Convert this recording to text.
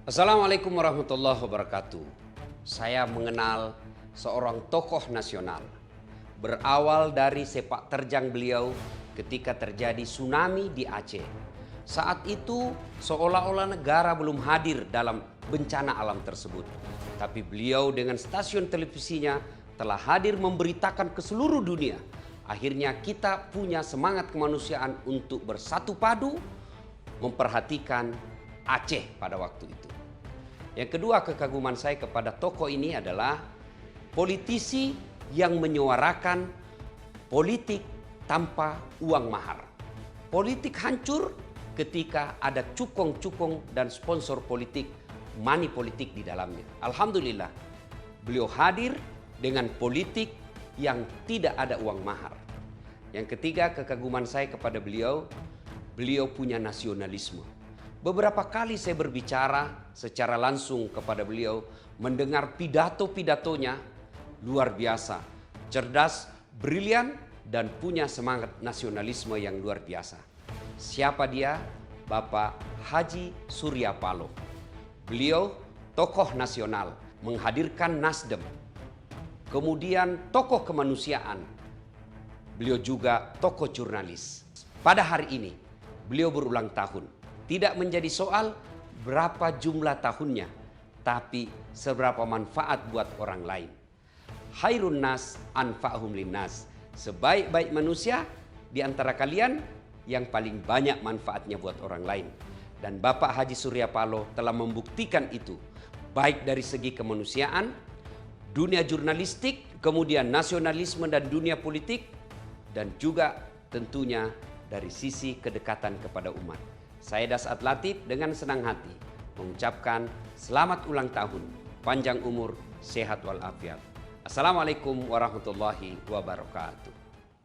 Assalamualaikum warahmatullahi wabarakatuh. Saya mengenal seorang tokoh nasional. Berawal dari sepak terjang beliau ketika terjadi tsunami di Aceh. Saat itu seolah-olah negara belum hadir dalam bencana alam tersebut. Tapi beliau dengan stasiun televisinya telah hadir memberitakan ke seluruh dunia. Akhirnya kita punya semangat kemanusiaan untuk bersatu padu memperhatikan Aceh pada waktu itu. Yang kedua, kekaguman saya kepada tokoh ini adalah politisi yang menyuarakan politik tanpa uang mahar. Politik hancur ketika ada cukong-cukong dan sponsor politik, money politik di dalamnya. Alhamdulillah, beliau hadir dengan politik yang tidak ada uang mahar. Yang ketiga, kekaguman saya kepada beliau punya nasionalisme. Beberapa kali saya berbicara secara langsung kepada beliau, mendengar pidato-pidatonya luar biasa, cerdas, brilian, dan punya semangat nasionalisme yang luar biasa. Siapa dia? Bapak Haji Surya Paloh. Beliau tokoh nasional, menghadirkan Nasdem. Kemudian tokoh kemanusiaan. Beliau juga tokoh jurnalis. Pada hari ini, beliau berulang tahun. Tidak menjadi soal berapa jumlah tahunnya, tapi seberapa manfaat buat orang lain. Khairun nas anfa'hum linnas. Sebaik-baik manusia di antara kalian yang paling banyak manfaatnya buat orang lain. Dan Bapak Haji Surya Paloh telah membuktikan itu, baik dari segi kemanusiaan, dunia jurnalistik, kemudian nasionalisme dan dunia politik, dan juga tentunya dari sisi kedekatan kepada umat. Saya Dasat Latif dengan senang hati mengucapkan selamat ulang tahun, panjang umur, sehat walafiat. Assalamualaikum warahmatullahi wabarakatuh.